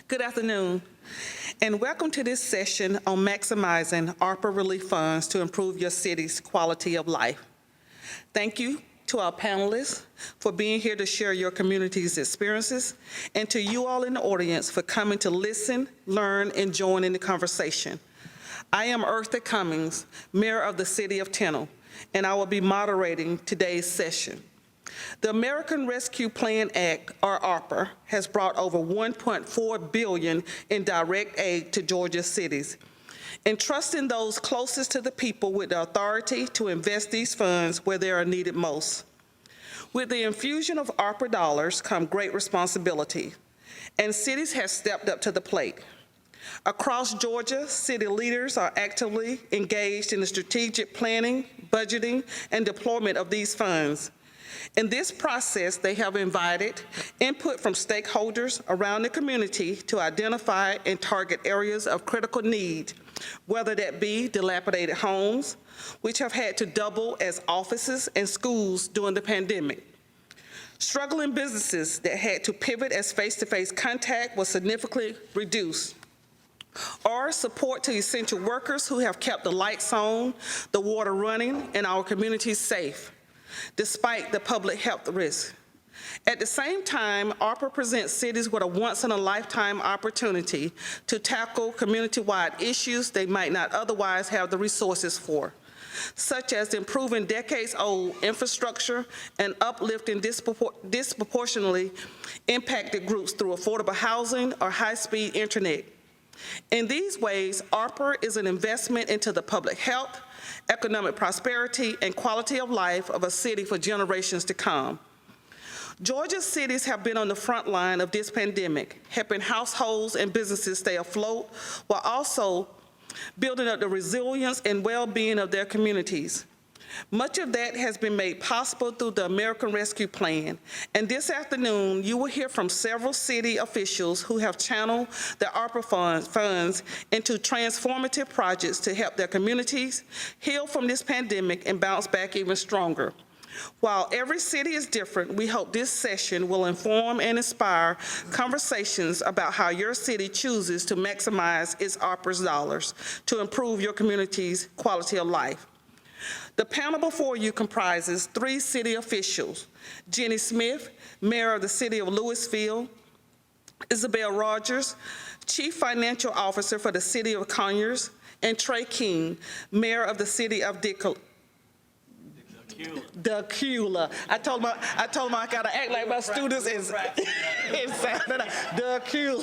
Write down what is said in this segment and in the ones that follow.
Good afternoon, and welcome to this session on maximizing ARPA relief funds to improve your city's quality of life. Thank you to our panelists for being here to share your community's experiences, and to you all in the audience for coming to listen, learn, and join in the conversation. I am Eartha Cummings, Mayor of the City of Tennille, and I will be moderating today's session. The American Rescue Plan Act, or ARPA, has brought over $1.4 billion in direct aid to Georgia cities, entrusting those closest to the people with the authority to invest these funds where they are needed most. With the infusion of ARPA dollars come great responsibility, and cities have stepped up to the plate. Across Georgia, city leaders are actively engaged in the strategic planning, budgeting, and deployment of these funds. In this process, they have invited input from stakeholders around the community to identify and target areas of critical need, whether that be dilapidated homes, which have had to double as offices and schools during the pandemic, struggling businesses that had to pivot as face-to-face contact was significantly reduced, or support to essential workers who have kept the lights on, the water running, and our communities safe, despite the public health risk. At the same time, ARPA presents cities with a once-in-a-lifetime opportunity to tackle community-wide issues they might not otherwise have the resources for, such as improving decades-old infrastructure and uplifting disproportionately impacted groups through affordable housing or high-speed internet. In these ways, ARPA is an investment into the public health, economic prosperity, and quality of life of a city for generations to come. Georgia's cities have been on the front line of this pandemic, helping households and businesses stay afloat while also building up the resilience and well-being of their communities. Much of that has been made possible through the American Rescue Plan, and this afternoon you will hear from several city officials who have channeled their ARPA funds into transformative projects to help their communities heal from this pandemic and bounce back even stronger. While every city is different, we hope this session will inform and inspire conversations about how your city chooses to maximize its ARPA's dollars to improve your community's quality of life. The panel before you comprises 3 city officials: Jenny Smith, Mayor of the City of Louisville; Isabel Rogers, Chief Financial Officer for the City of Conyers; and Trey King, Mayor of the City of Decatur. I told him I gotta act like my students in Saturday. Decatur.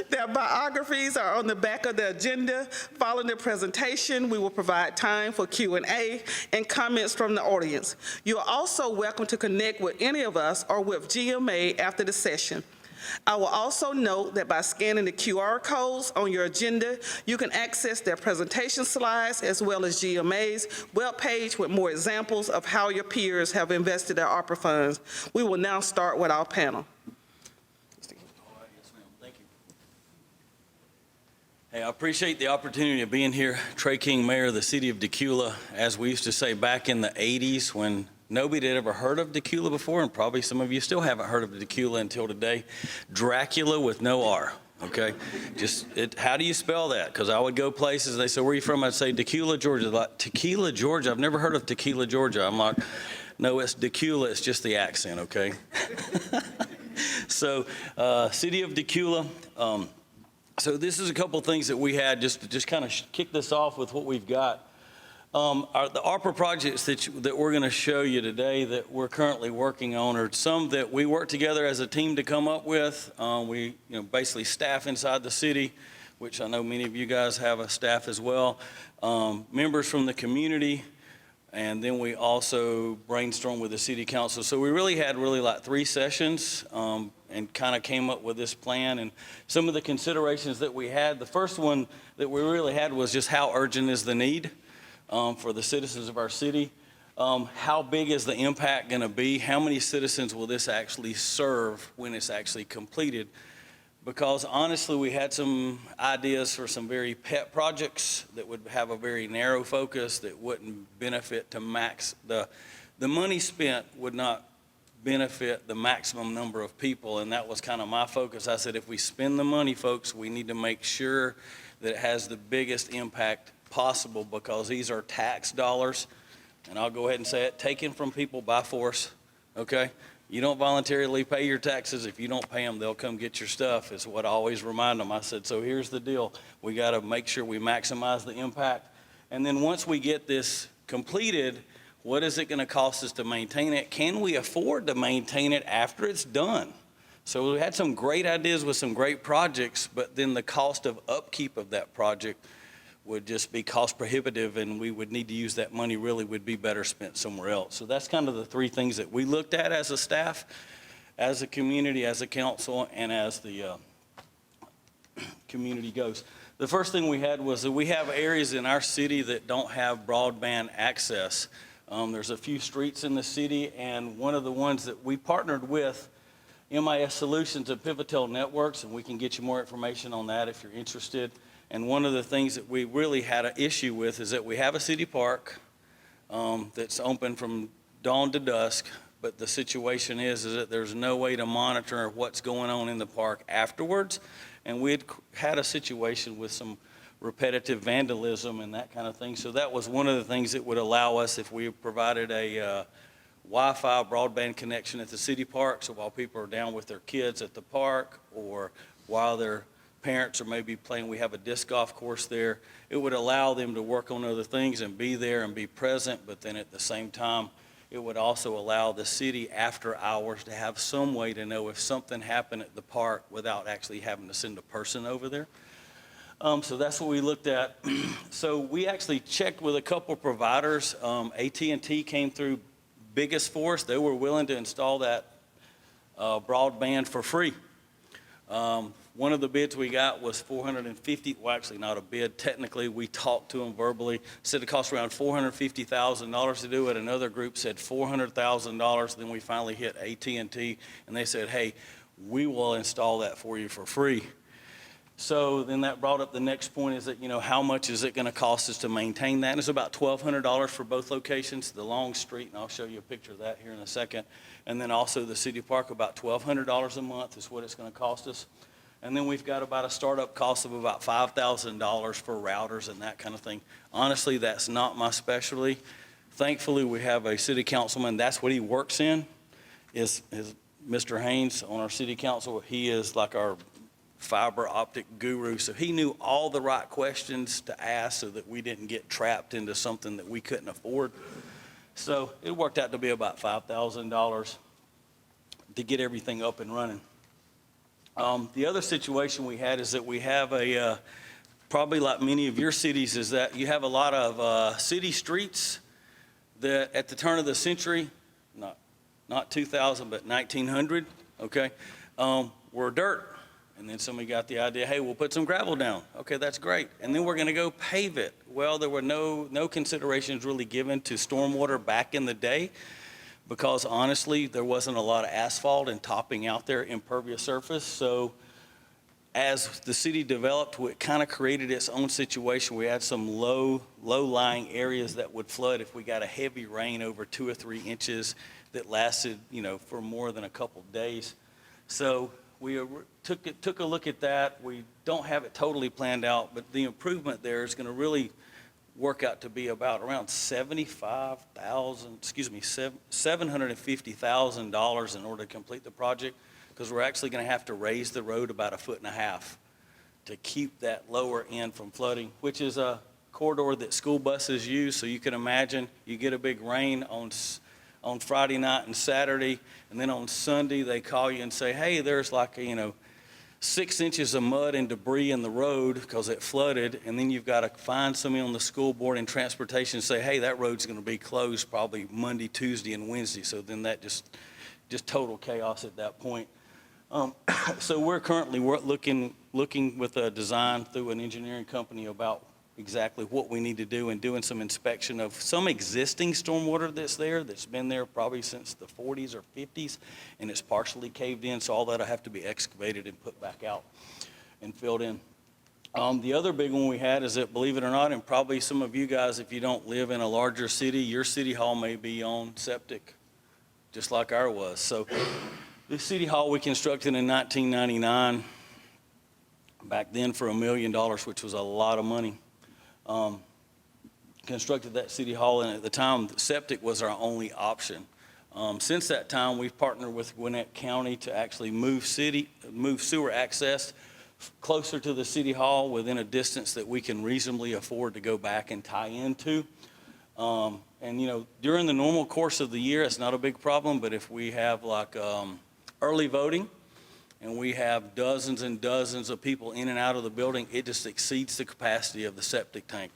Their biographies are on the back of the agenda. Following the presentation, we will provide time for Q&A and comments from the audience. You are also welcome to connect with any of us or with GMA after the session. I will also note that by scanning the QR codes on your agenda, you can access their presentation slides as well as GMA's webpage with more examples of how your peers have invested their ARPA funds. We will now start with our panel. Hey, I appreciate the opportunity of being here. Trey King, Mayor of the City of Decatur. As we used to say back in the 80s when nobody had ever heard of Decatur before, and probably some of you still haven't heard of Decatur until today, Dracula with no R, okay? How do you spell that? Because I would go places, they say, where are you from? I'd say Decatur, Georgia. Like, Tequila, Georgia? I've never heard of Tequila, Georgia. I'm like, no, it's Decatur, it's just the accent, okay? So, City of Decatur. So this is a couple of things that we had just to kind of kick this off with what we've got. The ARPA projects that we're going to show you today that we're currently working on are some that we work together as a team to come up with. We basically staff inside the city, which I know many of you guys have a staff as well, members from the community, and then we also brainstorm with the city council. So we really had like 3 sessions and kind of came up with this plan. And some of the considerations that we had, the first one that we really had was just how urgent is the need for the citizens of our city. How big is the impact going to be? How many citizens will this actually serve when it's actually completed? Because honestly, we had some ideas for some very pet projects that would have a very narrow focus that wouldn't benefit to max. The money spent would not benefit the maximum number of people, and that was kind of my focus. I said, if we spend the money, folks, we need to make sure that it has the biggest impact possible, because these are tax dollars, and I'll go ahead and say it, taken from people by force, okay? You don't voluntarily pay your taxes. If you don't pay them, they'll come get your stuff, is what I always remind them. I said, so here's the deal. We got to make sure we maximize the impact. And then once we get this completed, what is it going to cost us to maintain it? Can we afford to maintain it after it's done? So we had some great ideas with some great projects, but then the cost of upkeep of that project would just be cost prohibitive, and we would need to use that money, really would be better spent somewhere else. So that's kind of the three things that we looked at as a staff, as a community, as a council, and as the community goes. The first thing we had was that we have areas in our city that don't have broadband access. There's a few streets in the city, and one of the ones that we partnered with, MIS Solutions and Pivotal Networks, and we can get you more information on that if you're interested. And one of the things that we really had an issue with is that we have a city park that's open from dawn to dusk, but the situation is that there's no way to monitor what's going on in the park afterwards. And we had a situation with some repetitive vandalism and that kind of thing. So that was one of the things that would allow us, if we provided a Wi-Fi broadband connection at the city park, so while people are down with their kids at the park, or while their parents are maybe playing, we have a disc golf course there, it would allow them to work on other things and be there and be present, but then at the same time, it would also allow the city after hours to have some way to know if something happened at the park without actually having to send a person over there. So that's what we looked at. So we actually checked with a couple providers. AT&T came through biggest for us. They were willing to install that broadband for free. One of the bids we got was $450, well, actually not a bid. Technically, we talked to them verbally, said it cost around $450,000 to do it. Another group said $400,000. Then we finally hit AT&T, and they said, hey, we will install that for you for free. So then that brought up the next point, is that, you know, how much is it going to cost us to maintain that? And it's about $1,200 for both locations, the long street, and I'll show you a picture of that here in a second. And then also the city park, about $1,200 a month is what it's going to cost us. And then we've got about a startup cost of about $5,000 for routers and that kind of thing. Honestly, that's not my specialty. Thankfully, we have a city councilman, that's what he works in, is Mr. Haynes on our city council. He is like our fiber optic guru, so he knew all the right questions to ask so that we didn't get trapped into something that we couldn't afford. So it worked out to be about $5,000 to get everything up and running. The other situation we had is that we have a, probably like many of your cities, is that you have a lot of city streets that at the turn of the century, not 2000, but 1900, okay, were dirt. And then somebody got the idea, hey, we'll put some gravel down. Okay, that's great. And then we're going to go pave it. Well, there were no considerations really given to stormwater back in the day, because honestly, there wasn't a lot of asphalt and topping out there, impervious surface. So as the city developed, it kind of created its own situation. We had some low-lying areas that would flood if we got a heavy rain over 2 or 3 inches that lasted, you know, for more than a couple days. So we took a look at that. We don't have it totally planned out, but the improvement there is going to really work out to be about around $750,000 in order to complete the project, because we're actually going to have to raise the road about 1.5 feet to keep that lower end from flooding, which is a corridor that school buses use. So you can imagine you get a big rain on Friday night and Saturday, and then on Sunday they call you and say, hey, there's like, 6 inches of mud and debris in the road because it flooded, and then you've got to find somebody on the school board and transportation and say, hey, that road's going to be closed probably Monday, Tuesday, and Wednesday. So then that just total chaos at that point. So we're currently looking with a design through an engineering company about exactly what we need to do, and doing some inspection of some existing stormwater that's there, that's been there probably since the 40s or 50s, and it's partially caved in, so all that'll have to be excavated and put back out and filled in. The other big one we had is that, believe it or not, and probably some of you guys, if you don't live in a larger city, your city hall may be on septic just like ours was. So the City Hall we constructed in 1999, back then for $1 million, which was a lot of money. Constructed that City Hall, and at the time, septic was our only option. Since that time, we've partnered with Gwinnett County to actually move sewer access closer to the City Hall within a distance that we can reasonably afford to go back and tie into. And you know, during the normal course of the year, it's not a big problem, but if we have like early voting and we have dozens and dozens of people in and out of the building, it just exceeds the capacity of the septic tank.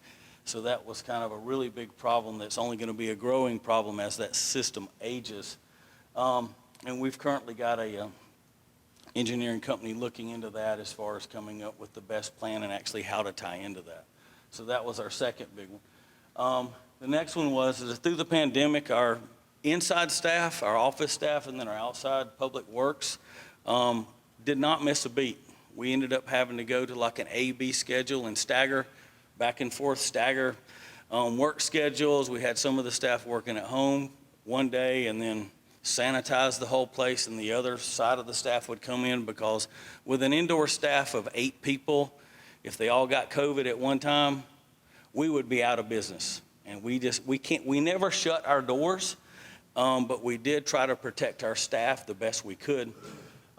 So that was kind of a really big problem that's only going to be a growing problem as that system ages. And we've currently got a engineering company looking into that as far as coming up with the best plan and actually how to tie into that. So that was our second big one. The next one was is through the pandemic, our inside staff, our office staff, and then our outside public works did not miss a beat. We ended up having to go to like an A-B schedule and stagger back and forth, stagger work schedules. We had some of the staff working at home one day and then sanitize the whole place, and the other side of the staff would come in, because with an indoor staff of 8 people, if they all got COVID at one time, we would be out of business. And we never shut our doors, but we did try to protect our staff the best we could.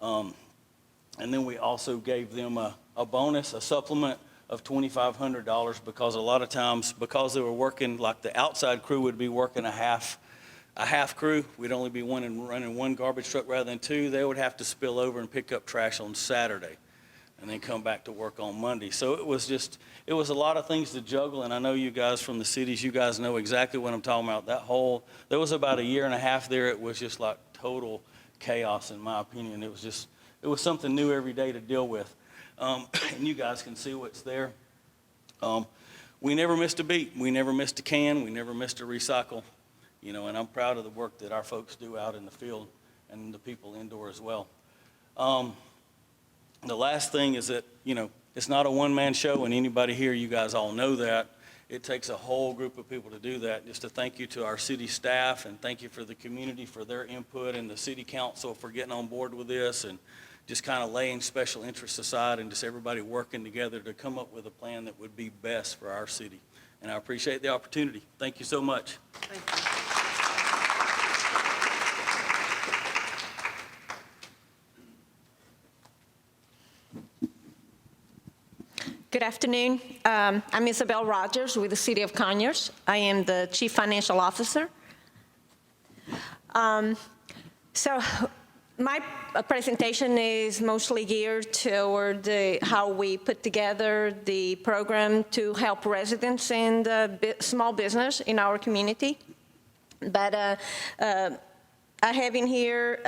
And then we also gave them a bonus, a supplement of $2,500, because a lot of times, because they were working, like the outside crew would be working a half crew, we'd only be running one garbage truck rather than 2, they would have to spill over and pick up trash on Saturday and then come back to work on Monday. So it was a lot of things to juggle, and I know you guys from the cities, you guys know exactly what I'm talking about. There was about a year and a half there, it was just like total chaos in my opinion. It was something new every day to deal with. And you guys can see what's there. We never missed a beat. We never missed a can. We never missed a recycle. You know, and I'm proud of the work that our folks do out in the field and the people indoor as well. The last thing is that, you know, it's not a one-man show, and anybody here, you guys all know that. It takes a whole group of people to do that. Just to thank you to our city staff, and thank you for the community for their input, and the city council for getting on board with this, and just kind of laying special interests aside and just everybody working together to come up with a plan that would be best for our city. And I appreciate the opportunity. Thank you so much. Thank you. Good afternoon. I'm Isabel Rogers with the City of Conyers. I am the Chief Financial Officer. So my presentation is mostly geared toward how we put together the program to help residents and small business in our community. But I have in here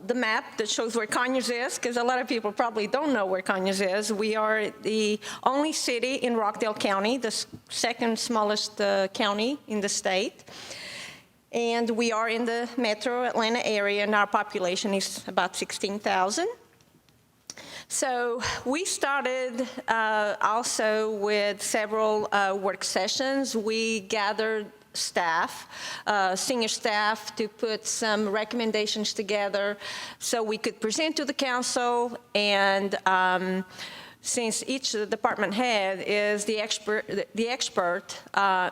the map that shows where Conyers is, because a lot of people probably don't know where Conyers is. We are the only city in Rockdale County, the second smallest county in the state. And we are in the metro Atlanta area, and our population is about 16,000. So we started also with several work sessions. We gathered staff, senior staff, to put some recommendations together so we could present to the council. And since each department head is the expert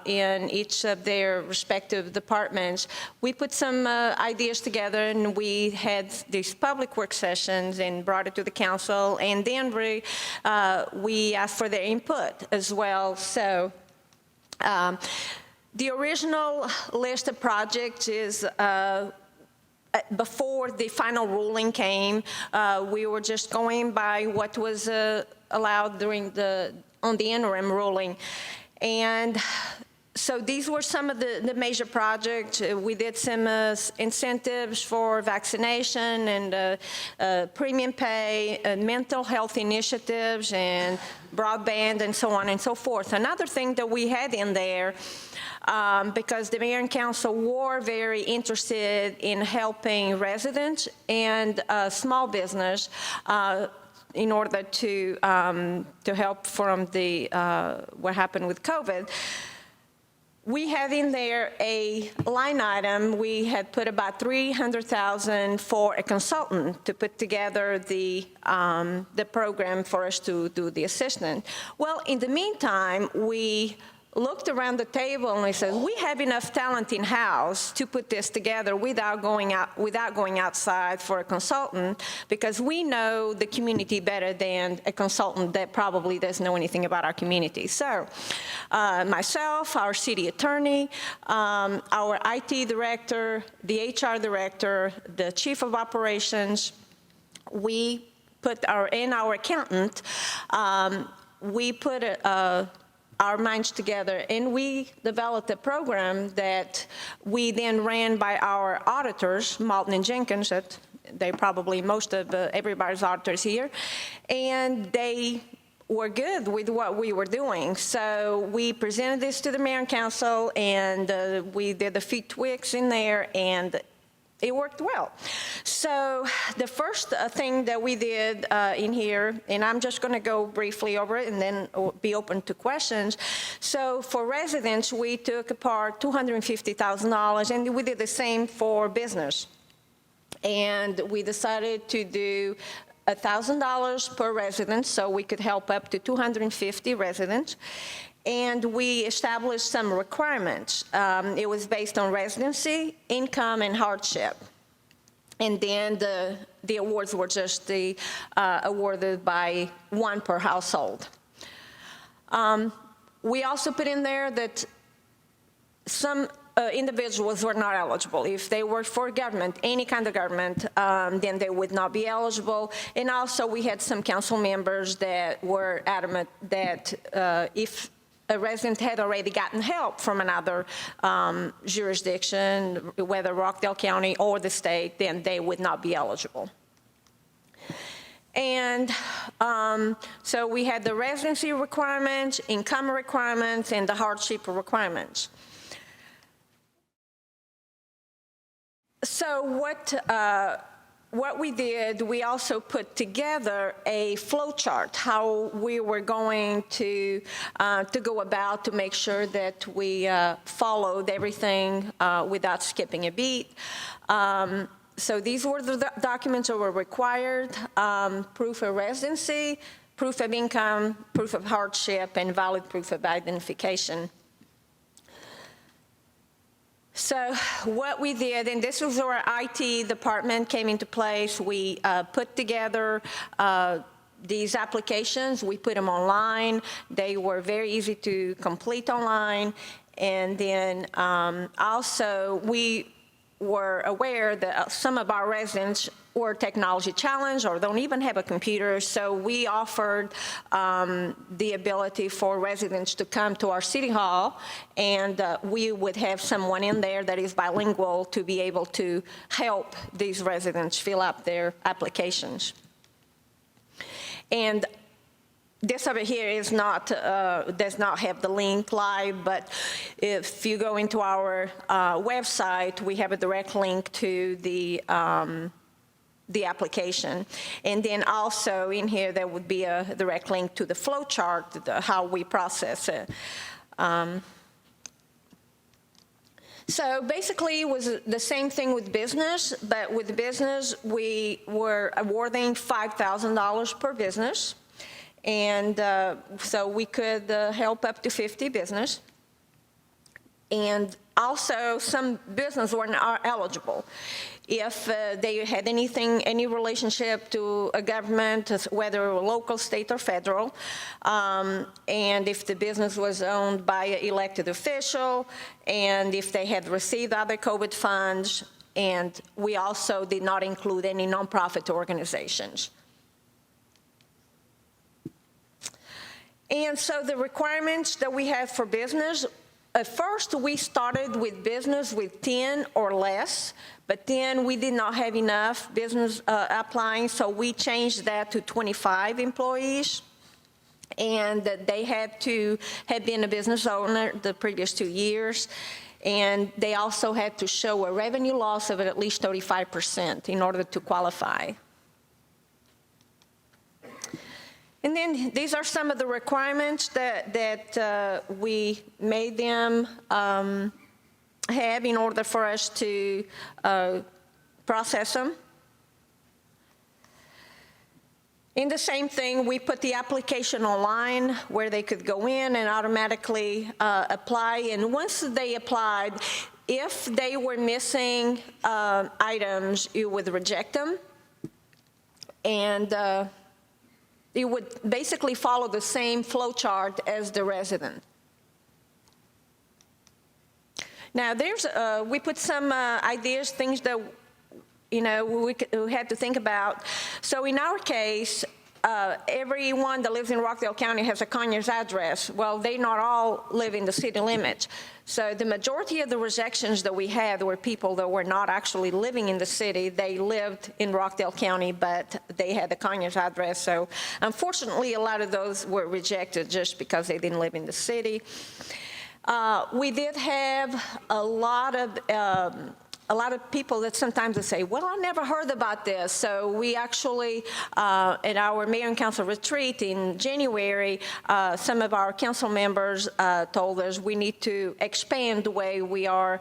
in each of their respective departments, we put some ideas together, and we had these public work sessions and brought it to the council, and then we asked for their input as well. So the original list of projects is before the final ruling came. We were just going by what was allowed on the interim ruling. And so these were some of the major projects. We did some incentives for vaccination and premium pay, and mental health initiatives, and broadband, and so on and so forth. Another thing that we had in there, because the mayor and council were very interested in helping residents and small business in order to help from what happened with COVID. we had in there a line item. We had put about $300,000 for a consultant to put together the program for us to do the assessment. Well, in the meantime, we looked around the table and we said, we have enough talent in-house to put this together without going outside for a consultant, because we know the community better than a consultant that probably doesn't know anything about our community. So myself, our city attorney, our IT director, the HR director, the chief of operations, we put our accountant, we put our minds together, and we developed a program that we then ran by our auditors, Malton and Jenkins, that they probably most of everybody's auditors here, and they were good with what we were doing. So we presented this to the mayor and council, and we did a few tweaks in there, and it worked well. So the first thing that we did in here, and I'm just going to go briefly over it and then be open to questions. So for residents, we took apart $250,000, and we did the same for business. And we decided to do $1,000 per resident, so we could help up to 250 residents. And we established some requirements. It was based on residency, income, and hardship. And then the awards were just awarded by one per household. We also put in there that some individuals were not eligible. If they worked for government, any kind of government, then they would not be eligible. And also we had some council members that were adamant that if a resident had already gotten help from another jurisdiction, whether Rockdale County or the state, then they would not be eligible. And so we had the residency requirements, income requirements, and the hardship requirements. So what we did, we also put together a flow chart, how we were going to go about to make sure that we followed everything without skipping a beat. So these were the documents that were required: proof of residency, proof of income, proof of hardship, and valid proof of identification. So what we did, and this was where our IT department came into place, we put together these applications. We put them online. They were very easy to complete online. And then also we were aware that some of our residents were technology challenged or don't even have a computer, so we offered the ability for residents to come to our city hall, and we would have someone in there that is bilingual to be able to help these residents fill out their applications. And this over here is not, does not have the link live, but if you go into our website, we have a direct link to the application. And then also in here, there would be a direct link to the flow chart, how we process it. So basically, it was the same thing with business, but with business, we were awarding $5,000 per business. And so we could help up to 50 business. And also, some businesses were not eligible. If they had any relationship to a government, whether local, state, or federal, and if the business was owned by an elected official, and if they had received other COVID funds, and we also did not include any nonprofit organizations. And so the requirements that we have for business, at first we started with business with 10 or less, but then we did not have enough business applying, so we changed that to 25 employees. And they had to have been a business owner the previous 2 years. And they also had to show a revenue loss of at least 35% in order to qualify. And then these are some of the requirements that we made them have in order for us to process them. In the same thing, we put the application online where they could go in and automatically apply. And once they applied, if they were missing items, you would reject them. And you would basically follow the same flow chart as the resident. Now, we put some ideas, things that we had to think about. So in our case, everyone that lives in Rockdale County has a Conyers address. Well, they not all live in the city limits. So the majority of the rejections that we had were people that were not actually living in the city. They lived in Rockdale County, but they had the Conyers address. So unfortunately, a lot of those were rejected just because they didn't live in the city. We did have a lot of people that sometimes would say, well, I never heard about this. So we actually, at our mayor and council retreat in January, some of our council members told us we need to expand the way we are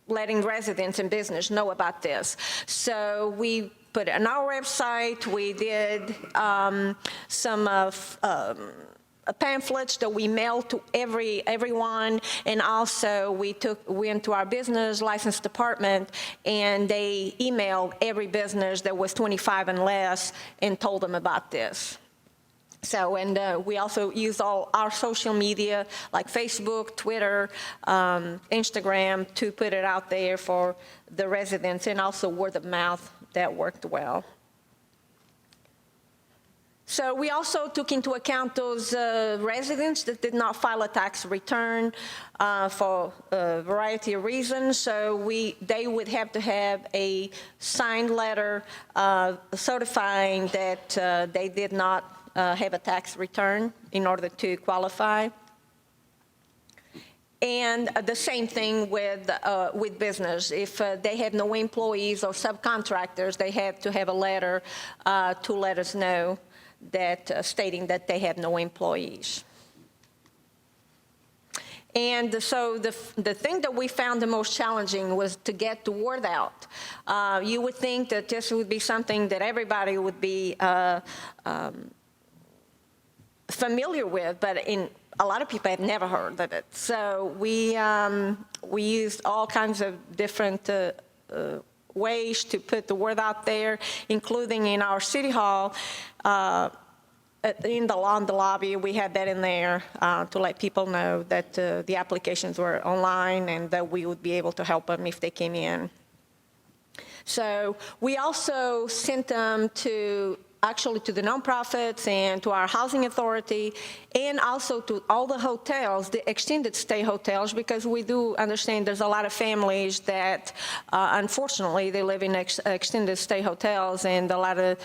letting residents and business know about this. So we put it on our website. We did some pamphlets that we mailed to everyone, and also we went to our business license department, and they emailed every business that was 25 and less and told them about this. So, and we also used all our social media like Facebook, Twitter, Instagram to put it out there for the residents, and also word of mouth that worked well. So we also took into account those residents that did not file a tax return for a variety of reasons. So they would have to have a signed letter certifying that they did not have a tax return in order to qualify. And the same thing with business. If they have no employees or subcontractors, they have to have a letter to let us know that stating that they have no employees. And so the thing that we found the most challenging was to get the word out. You would think that this would be something that everybody would be familiar with, but a lot of people have never heard of it. So we used all kinds of different ways to put the word out there, including in our city hall. On the lobby, we had that in there to let people know that the applications were online and that we would be able to help them if they came in. So we also sent them to the nonprofits and to our housing authority, and also to all the hotels, the extended stay hotels, because we do understand there's a lot of families that, unfortunately, they live in extended stay hotels, and a lot of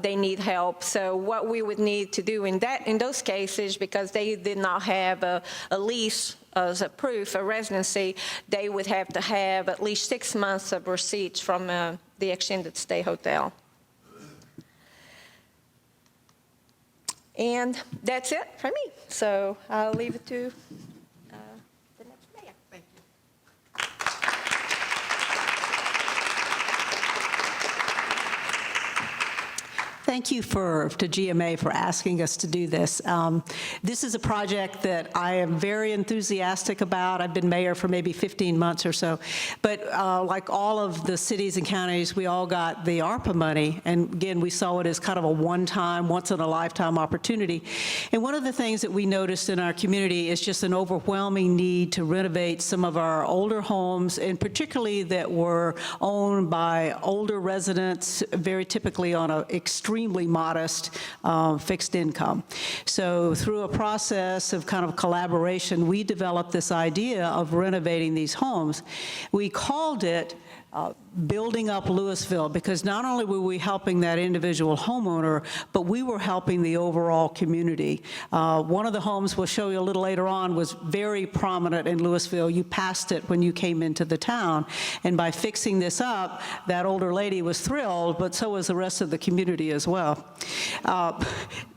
they need help. So what we would need to do in those cases, because they did not have a lease as a proof of residency, they would have to have at least 6 months of receipts from the extended stay hotel. And that's it for me. So I'll leave it to the next mayor. Thank you. Thank you to GMA for asking us to do this. This is a project that I am very enthusiastic about. I've been mayor for maybe 15 months or so. But like all of the cities and counties, we all got the ARPA money. And again, we saw it as kind of a one-time, once-in-a-lifetime opportunity. And one of the things that we noticed in our community is just an overwhelming need to renovate some of our older homes, and particularly that were owned by older residents, very typically on an extremely modest fixed income. So through a process of kind of collaboration, we developed this idea of renovating these homes. We called it building up Louisville, because not only were we helping that individual homeowner, but we were helping the overall community. One of the homes we'll show you a little later on was very prominent in Louisville. You passed it when you came into the town. And by fixing this up, that older lady was thrilled, but so was the rest of the community as well.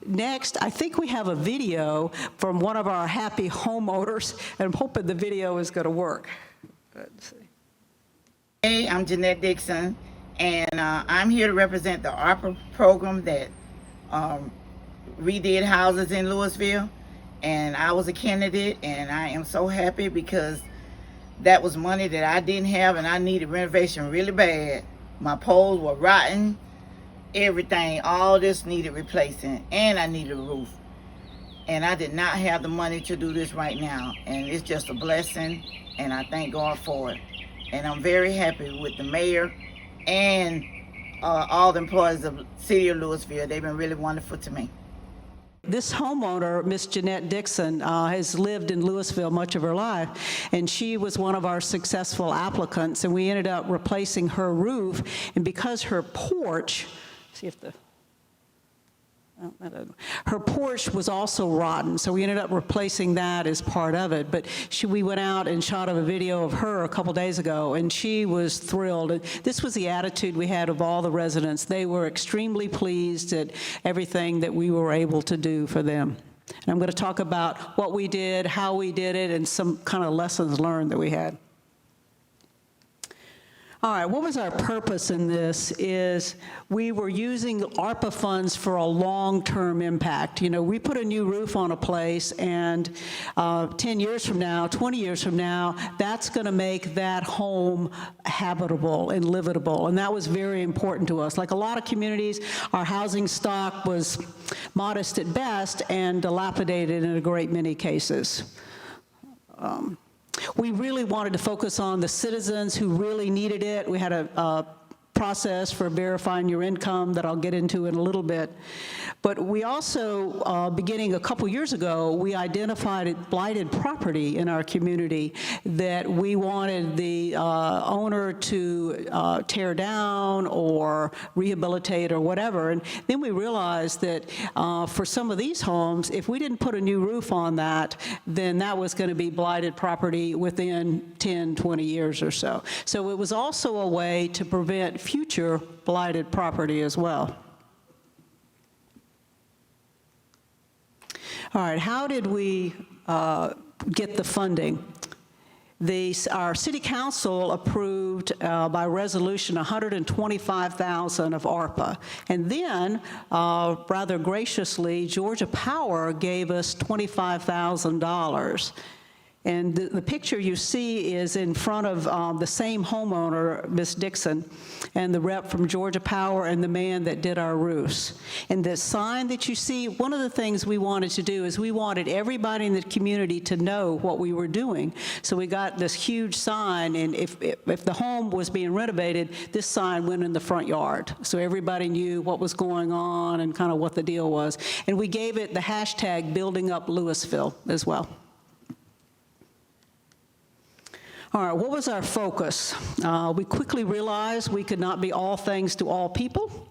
Next, I think we have a video from one of our happy homeowners, and I'm hoping the video is going to work. Let's see. Hey, I'm Jeanette Dixon, and I'm here to represent the ARPA program that redid houses in Louisville. And I was a candidate, and I am so happy because that was money that I didn't have, and I needed renovation really bad. My poles were rotten, everything, all this needed replacing, and I needed a roof. And I did not have the money to do this right now, and it's just a blessing, and I thank God for it. And I'm very happy with the mayor and all the employees of the city of Louisville. They've been really wonderful to me. This homeowner, Miss Jeanette Dixon, has lived in Louisville much of her life, and she was one of our successful applicants, and we ended up replacing her roof. And because her porch, see if the, her porch was also rotten, so we ended up replacing that as part of it. But we went out and shot a video of her a couple days ago, and she was thrilled. And this was the attitude we had of all the residents. They were extremely pleased at everything that we were able to do for them. And I'm going to talk about what we did, how we did it, and some kind of lessons learned that we had. All right, what was our purpose in this is we were using ARPA funds for a long-term impact. You know, we put a new roof on a place, and 10 years from now, 20 years from now, that's going to make that home habitable and livable, and that was very important to us. Like a lot of communities, our housing stock was modest at best and dilapidated in a great many cases. We really wanted to focus on the citizens who really needed it. We had a process for verifying your income that I'll get into in a little bit. But we also, beginning a couple years ago, we identified blighted property in our community that we wanted the owner to tear down or rehabilitate or whatever. And then we realized that for some of these homes, if we didn't put a new roof on that, then that was going to be blighted property within 10, 20 years or so. So it was also a way to prevent future blighted property as well. All right, how did we get the funding? Our city council approved by resolution $125,000 of ARPA. And then, rather graciously, Georgia Power gave us $25,000. And the picture you see is in front of the same homeowner, Ms. Dixon, and the rep from Georgia Power and the man that did our roofs. And the sign that you see, one of the things we wanted to do is we wanted everybody in the community to know what we were doing. So we got this huge sign, and if the home was being renovated, this sign went in the front yard. So everybody knew what was going on and kind of what the deal was. And we gave it the hashtag Building Up Louisville as well. All right, what was our focus? We quickly realized we could not be all things to all people.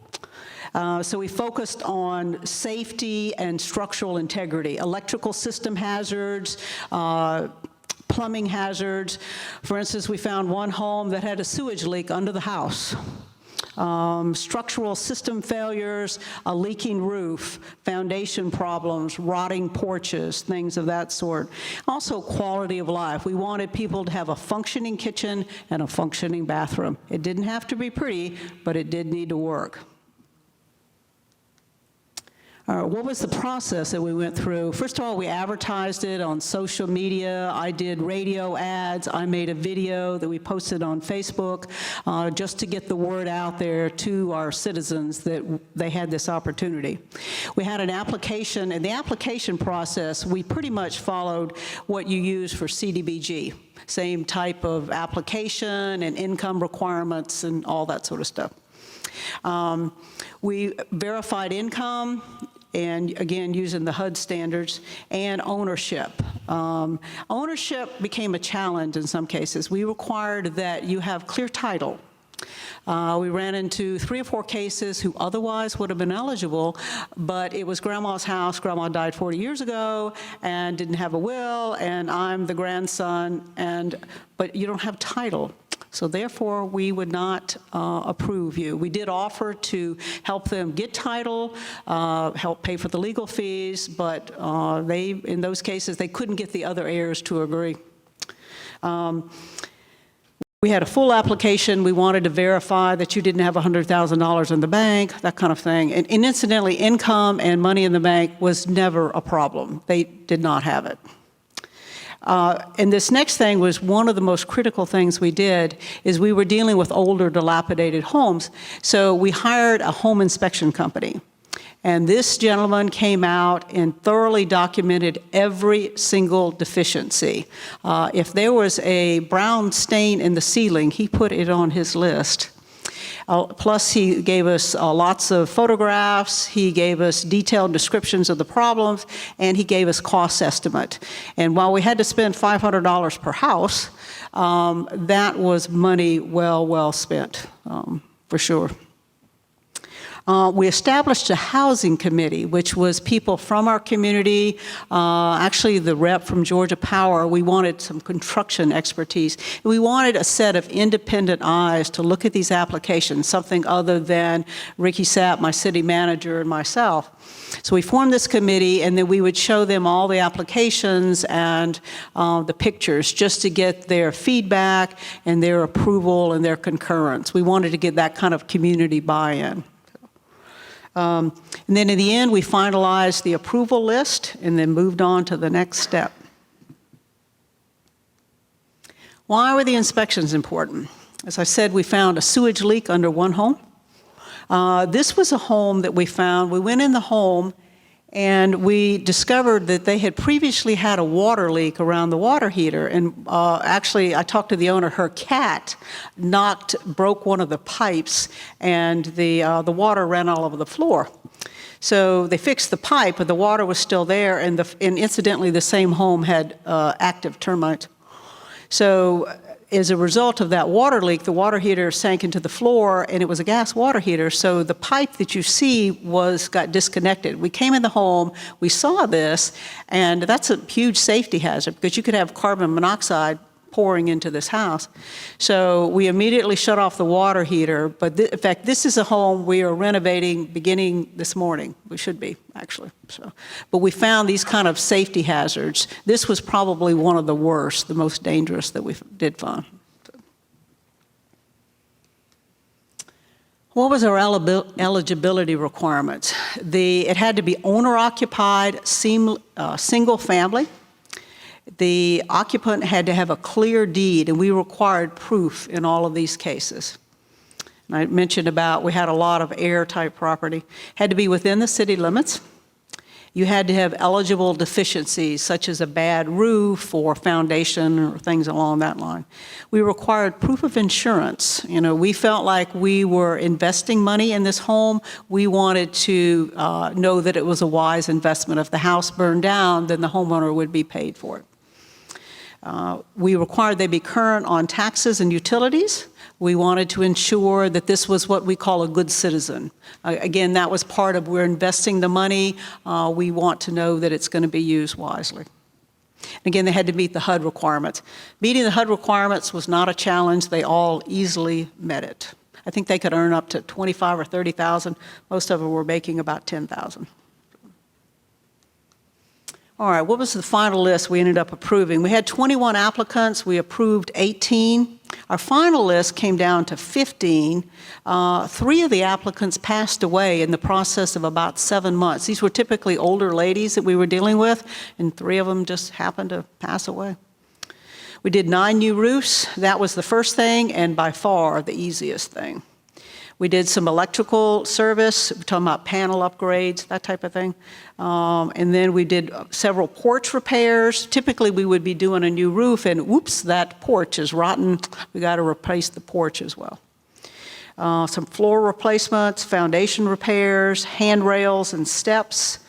So we focused on safety and structural integrity, electrical system hazards, plumbing hazards. For instance, we found one home that had a sewage leak under the house. Structural system failures, a leaking roof, foundation problems, rotting porches, things of that sort. Also, quality of life. We wanted people to have a functioning kitchen and a functioning bathroom. It didn't have to be pretty, but it did need to work. What was the process that we went through? First of all, we advertised it on social media. I did radio ads. I made a video that we posted on Facebook just to get the word out there to our citizens that they had this opportunity. We had an application, and the application process, we pretty much followed what you use for CDBG. Same type of application and income requirements and all that sort of stuff. We verified income, and again, using the HUD standards, and ownership. Ownership became a challenge in some cases. We required that you have clear title We ran into 3 or 4 cases who otherwise would have been eligible, but it was grandma's house, grandma died 40 years ago and didn't have a will, and I'm the grandson, but you don't have title. So therefore, we would not approve you. We did offer to help them get title, help pay for the legal fees, but in those cases, they couldn't get the other heirs to agree. We had a full application. We wanted to verify that you didn't have $100,000 in the bank, that kind of thing. And incidentally, income and money in the bank was never a problem. They did not have it. And this next thing was one of the most critical things we did is we were dealing with older, dilapidated homes. So we hired a home inspection company. And this gentleman came out and thoroughly documented every single deficiency. If there was a brown stain in the ceiling, he put it on his list. Plus, he gave us lots of photographs, he gave us detailed descriptions of the problems, and he gave us cost estimate. And while we had to spend $500 per house, that was money well spent, for sure. We established a housing committee, which was people from our community, actually the rep from Georgia Power. We wanted some construction expertise. We wanted a set of independent eyes to look at these applications, something other than Ricky Sapp, my city manager, and myself. So we formed this committee, and then we would show them all the applications and the pictures just to get their feedback and their approval and their concurrence. We wanted to get that kind of community buy-in. And then in the end, we finalized the approval list and then moved on to the next step. Why were the inspections important? As I said, we found a sewage leak under one home. This was a home that we found. We went in the home and we discovered that they had previously had a water leak around the water heater. And actually, I talked to the owner. Her cat broke one of the pipes, and the water ran all over the floor. So they fixed the pipe, but the water was still there, and incidentally, the same home had active termites. So as a result of that water leak, the water heater sank into the floor, and it was a gas water heater, so the pipe that you see got disconnected. We came in the home, we saw this, and that's a huge safety hazard because you could have carbon monoxide pouring into this house. So we immediately shut off the water heater, but in fact, this is a home we are renovating beginning this morning. We should be, actually. But we found these kind of safety hazards. This was probably one of the worst, the most dangerous that we did find. What was our eligibility requirements? It had to be owner-occupied, single family. The occupant had to have a clear deed, and we required proof in all of these cases. And I mentioned we had a lot of heir-type property. Had to be within the city limits. You had to have eligible deficiencies, such as a bad roof or foundation or things along that line. We required proof of insurance. You know, we felt like we were investing money in this home. We wanted to know that it was a wise investment. If the house burned down, then the homeowner would be paid for it. We required they be current on taxes and utilities. We wanted to ensure that this was what we call a good citizen. Again, that was part of we're investing the money. We want to know that it's going to be used wisely. Again, they had to meet the HUD requirements. Meeting the HUD requirements was not a challenge. They all easily met it. I think they could earn up to $25,000 or $30,000. Most of them were making about $10,000. All right, what was the final list we ended up approving? We had 21 applicants. We approved 18. Our final list came down to 15. 3 of the applicants passed away in the process of about 7 months. These were typically older ladies that we were dealing with, and 3 of them just happened to pass away. We did 9 new roofs. That was the first thing, and by far the easiest thing. We did some electrical service, we're talking about panel upgrades, that type of thing. And then we did several porch repairs. Typically, we would be doing a new roof, and whoops, that porch is rotten. We got to replace the porch as well. Some floor replacements, foundation repairs, handrails and steps.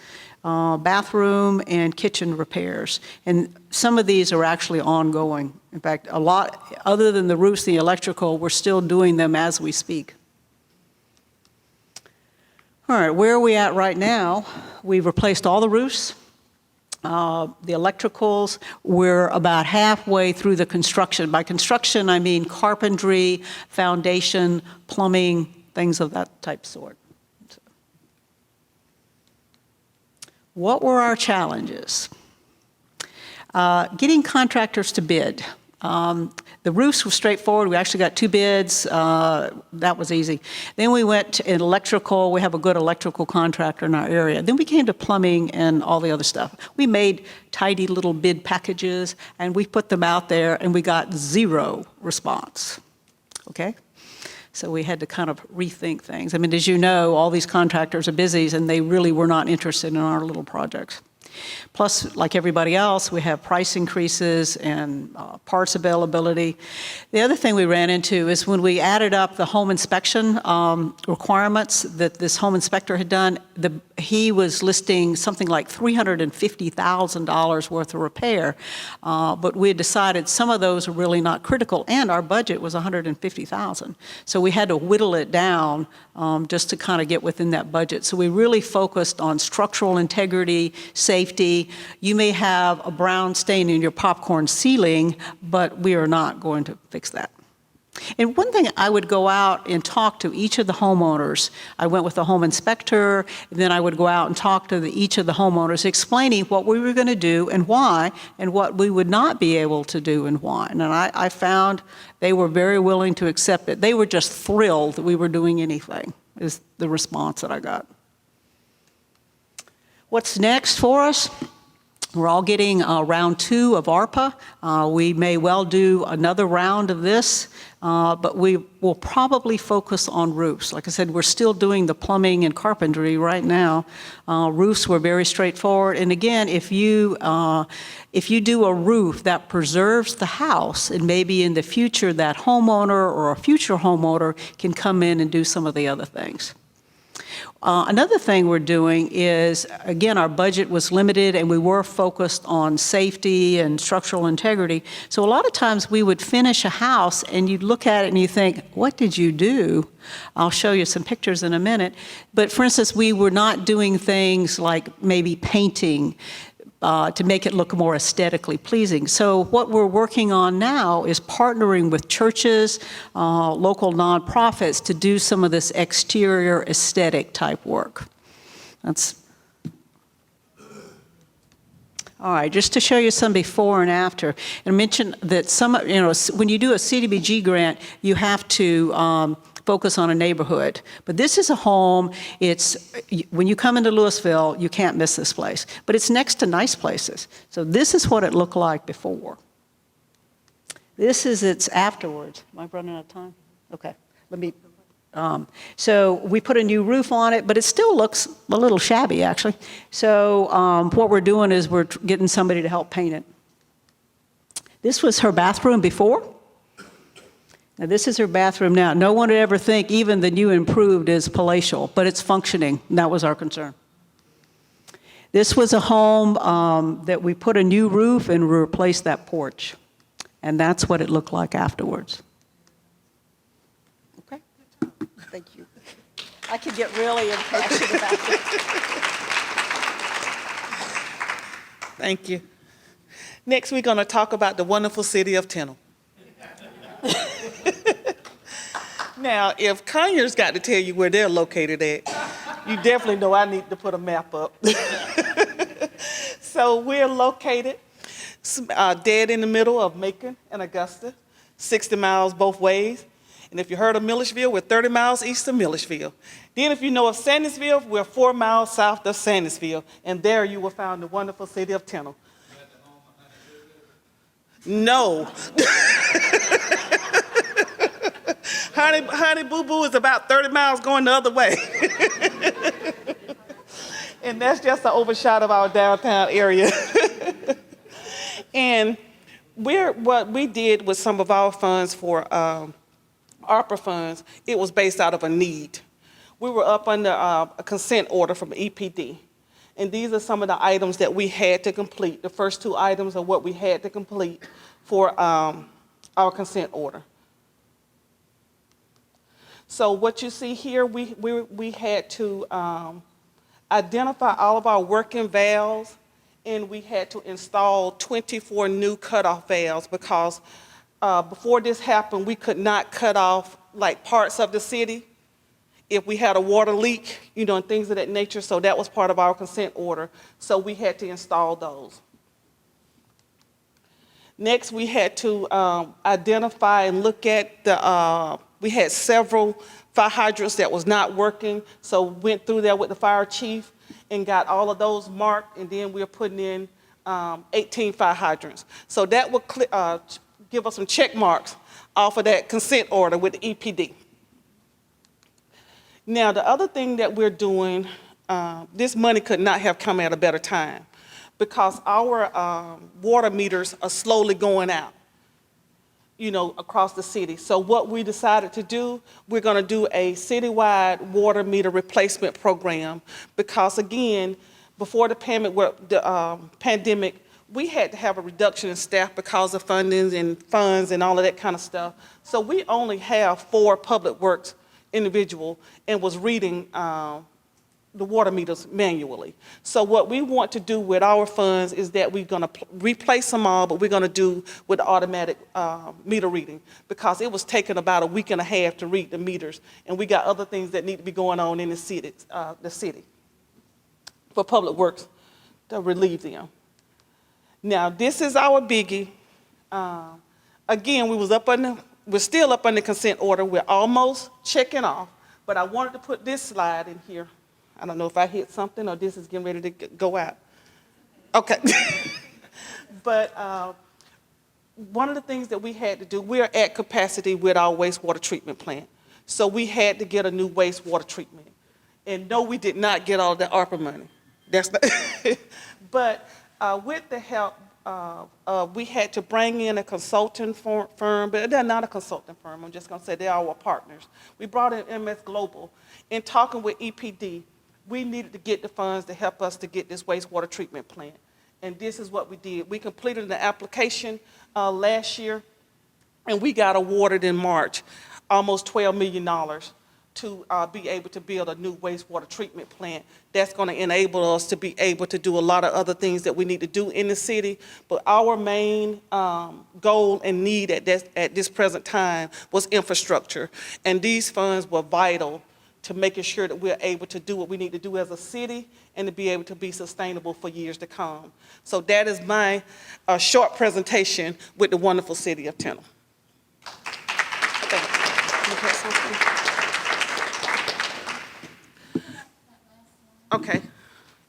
bathroom and kitchen repairs. And some of these are actually ongoing. In fact, a lot, other than the roofs, the electrical, we're still doing them as we speak. All right, where are we at right now? We've replaced all the roofs. The electricals, we're about halfway through the construction. By construction, I mean carpentry, foundation, plumbing, things of that type sort. What were our challenges? Getting contractors to bid. The roofs were straightforward. We actually got 2 bids. That was easy. Then we went to electrical. We have a good electrical contractor in our area. Then we came to plumbing and all the other stuff. We made tidy little bid packages, and we put them out there, and we got 0 response. Okay? So we had to kind of rethink things. I mean, as you know, all these contractors are busy, and they really were not interested in our little projects. Plus, like everybody else, we have price increases and parts availability. The other thing we ran into is when we added up the home inspection requirements that this home inspector had done, he was listing something like $350,000 worth of repair, but we had decided some of those are really not critical, and our budget was $150,000. So we had to whittle it down just to kind of get within that budget. So we really focused on structural integrity, safety. You may have a brown stain in your popcorn ceiling, but we are not going to fix that. And one thing, I would go out and talk to each of the homeowners. I went with the home inspector, and then I would go out and talk to each of the homeowners, explaining what we were going to do and why, and what we would not be able to do and why. And I found they were very willing to accept it. They were just thrilled that we were doing anything, is the response that I got. What's next for us? We're all getting round 2 of ARPA. We may well do another round of this, but we will probably focus on roofs. Like I said, we're still doing the plumbing and carpentry right now. Roofs were very straightforward. And again, if you do a roof that preserves the house, and maybe in the future that homeowner or a future homeowner can come in and do some of the other things. Another thing we're doing is, again, our budget was limited and we were focused on safety and structural integrity. So a lot of times we would finish a house and you'd look at it and you think, what did you do? I'll show you some pictures in a minute. But for instance, we were not doing things like maybe painting to make it look more aesthetically pleasing. So what we're working on now is partnering with churches, local nonprofits to do some of this exterior aesthetic type work. That's all right, just to show you some before and after. And I mentioned that when you do a CDBG grant, you have to focus on a neighborhood. But this is a home, when you come into Louisville, you can't miss this place. But it's next to nice places. So this is what it looked like before. This is its afterwards. Am I running out of time? Okay, let me. So we put a new roof on it, but it still looks a little shabby, actually. So what we're doing is we're getting somebody to help paint it. This was her bathroom before. Now, this is her bathroom now. No one would ever think even the new improved is palatial, but it's functioning. And that was our concern. This was a home that we put a new roof and replaced that porch. And that's what it looked like afterwards. Okay? Thank you. I could get really impatient about this. Thank you. Next, we're going to talk about the wonderful city of Tennille. Now, if Conyers got to tell you where they're located at, you definitely know I need to put a map up. So we're located dead in the middle of Macon and Augusta, 60 miles both ways. And if you heard of Milledgeville, we're 30 miles east of Milledgeville. Then if you know of Sandusville, we're 4 miles south of Sandusville. And there you will find the wonderful city of Tennille. No. Honey Boo Boo is about 30 miles going the other way. And that's just an overshot of our downtown area. And what we did with some of our funds for ARPA funds, it was based out of a need. We were up under a consent order from EPD. And these are some of the items that we had to complete. The first two items are what we had to complete for our consent order. So what you see here, we had to identify all of our working valves, and we had to install 24 new cutoff valves because before this happened, we could not cut off like parts of the city if we had a water leak, you know, and things of that nature. So that was part of our consent order. So we had to install those. Next, we had to identify and look at we had several fire hydrants that was not working. So went through there with the fire chief and got all of those marked. And then we're putting in 18 fire hydrants. So that would give us some check marks off of that consent order with the EPD. Now, the other thing that we're doing, this money could not have come at a better time because our water meters are slowly going out, you know, across the city. So what we decided to do, we're going to do a citywide water meter replacement program because, again, before the pandemic, we had to have a reduction in staff because of fundings and funds and all of that kind of stuff. So we only have 4 public works individual and was reading the water meters manually. So what we want to do with our funds is that we're going to replace them all, but we're going to do with automatic meter reading because it was taking about a week and a half to read the meters, and we got other things that need to be going on in the city for public works to relieve them. Now this is our biggie. Again, we're still up on the consent order. We're almost checking off, but I wanted to put this slide in here. I don't know if I hit something or this is getting ready to go out. Okay. But one of the things that we had to do, we're at capacity with our wastewater treatment plant. So we had to get a new wastewater treatment. And no, we did not get all the ARPA money. That's not but with the help, we had to bring in a consulting firm, but they're not a consulting firm. I'm just going to say they are our partners. We brought in MS Global. In talking with EPD, we needed to get the funds to help us to get this wastewater treatment plant. And this is what we did. We completed the application last year, and we got awarded in March almost $12 million to be able to build a new wastewater treatment plant. That's going to enable us to be able to do a lot of other things that we need to do in the city. But our main goal and need at this present time was infrastructure. And these funds were vital to making sure that we're able to do what we need to do as a city and to be able to be sustainable for years to come. So that is my short presentation with the wonderful city of Tennille. Okay,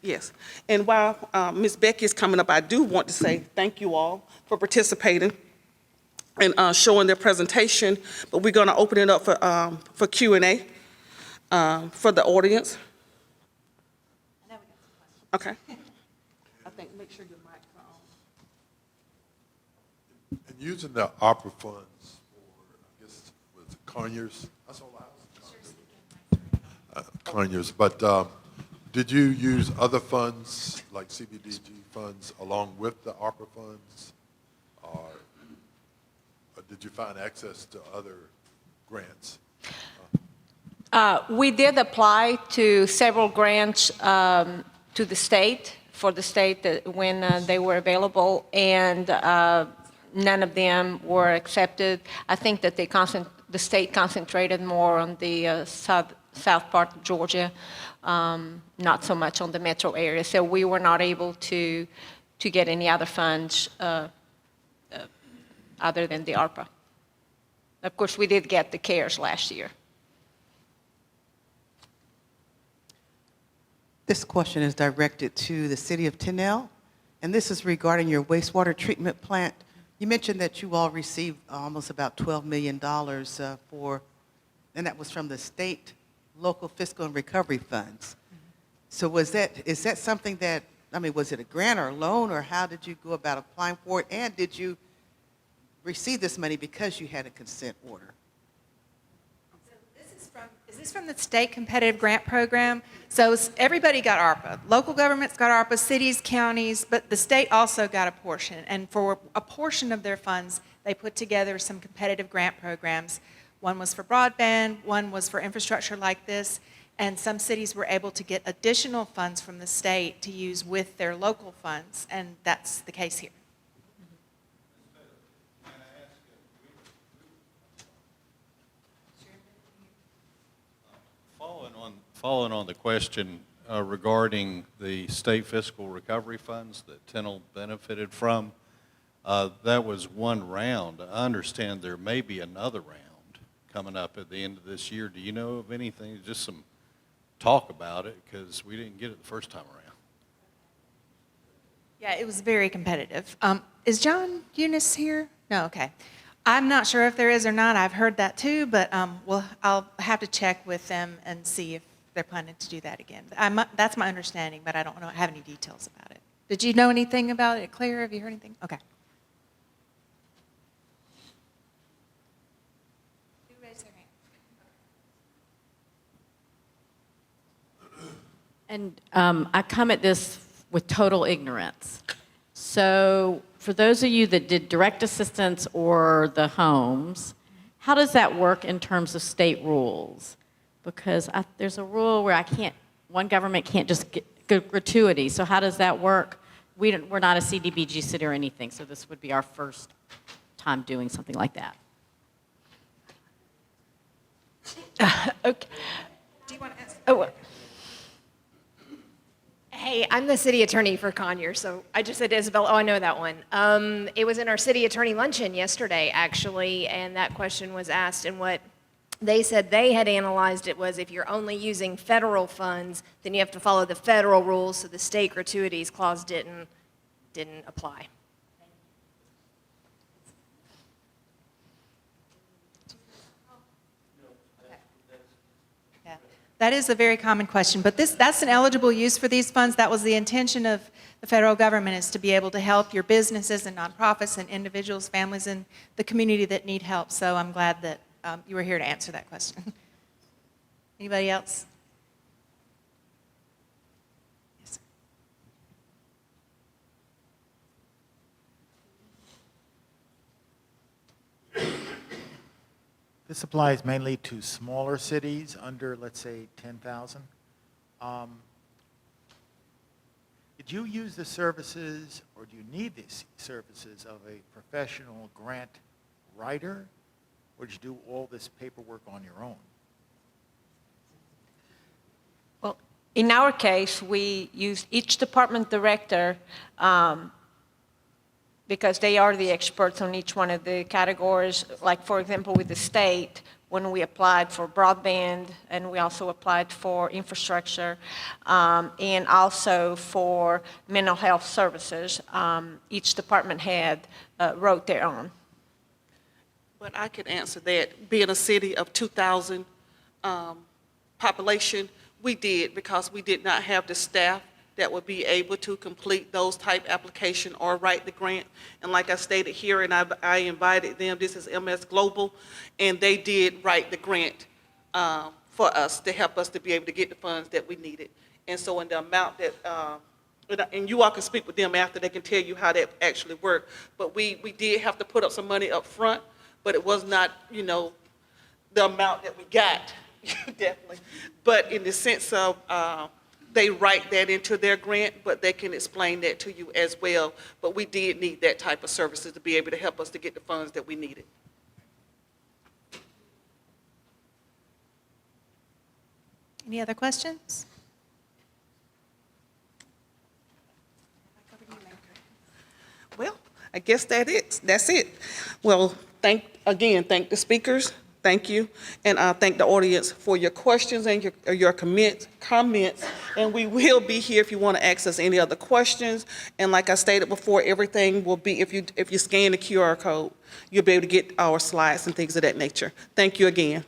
yes. And while Ms. Becky is coming up, I do want to say thank you all for participating and showing their presentation, but we're going to open it up for Q&A for the audience. Okay. I think, make sure your mic's on. And using the ARPA funds for, I guess, was it Conyers? That's all I was. Conyers, but did you use other funds, like CBDG funds, along with the ARPA funds? Or did you find access to other grants? We did apply to several grants to the state, for the state when they were available, and none of them were accepted. I think that the state concentrated more on the south part of Georgia, not so much on the metro area. So we were not able to get any other funds other than the ARPA. Of course, we did get the CARES last year. This question is directed to the City of Tennille, and this is regarding your wastewater treatment plant. You mentioned that you all received almost about $12 million and that was from the state, local fiscal and recovery funds. So is that something that, I mean, was it a grant or a loan, or how did you go about applying for it? And did you receive this money because you had a consent order? So this is is from the State Competitive Grant Program. So everybody got ARPA. Local governments got ARPA, cities, counties, but the state also got a portion. And for a portion of their funds, they put together some competitive grant programs. One was for broadband, one was for infrastructure like this, and some cities were able to get additional funds from the state to use with their local funds, and that's the case here. Following on the question regarding the state fiscal recovery funds that Tennille benefited from, that was one round. I understand there may be another round coming up at the end of this year. Do you know of anything, just some talk about it, because we didn't get it the first time around? Yeah, it was very competitive. Is John Eunice here? No, okay. I'm not sure if there is or not. I've heard that too, but I'll have to check with them and see if they're planning to do that again. That's my understanding, but I don't have any details about it. Did you know anything about it, Claire? Have you heard anything? Okay. Who raised their hand? And I come at this with total ignorance. So for those of you that did direct assistance or the homes, how does that work in terms of state rules? Because there's a rule where one government can't just get gratuity. So how does that work? We're not a CDBG city or anything, so this would be our first time doing something like that. Okay. Do you want to answer? Oh, Hey, I'm the city attorney for Conyers, so I just said Isabel. Oh, I know that one. It was in our city attorney luncheon yesterday, actually, and that question was asked, and what they said they had analyzed it was if you're only using federal funds, then you have to follow the federal rules, so the state gratuities clause didn't apply. That is a very common question, but that's an eligible use for these funds. That was the intention of the federal government, is to be able to help your businesses and nonprofits and individuals, families in the community that need help. So I'm glad that you were here to answer that question. Anybody else? Yes, sir. This applies mainly to smaller cities under, let's say, 10,000. Did you use the services, or do you need these services of a professional grant writer, or did you do all this paperwork on your own? well, in our case, we use each department director because they are the experts on each one of the categories. Like, for example, with the state, when we applied for broadband, and we also applied for infrastructure, and also for mental health services, each department head wrote their own. But I could answer that. Being a city of 2,000 population, we did, because we did not have the staff that would be able to complete those type application or write the grant. And like I stated here, and I invited them, this is MS Global, and they did write the grant for us to help us to be able to get the funds that we needed. And so in the amount that, and you all can speak with them after, they can tell you how that actually worked. But we did have to put up some money up front, but it was not, the amount that we got, definitely. But in the sense of, they write that into their grant, but they can explain that to you as well. But we did need that type of services to be able to help us to get the funds that we needed. Any other questions? Well, I guess that's it. Well, thank the speakers. Thank you, and thank the audience for your questions and your comments. And we will be here if you want to ask us any other questions. And like I stated before, everything will be, if you scan the QR code, you'll be able to get our slides and things of that nature. Thank you again.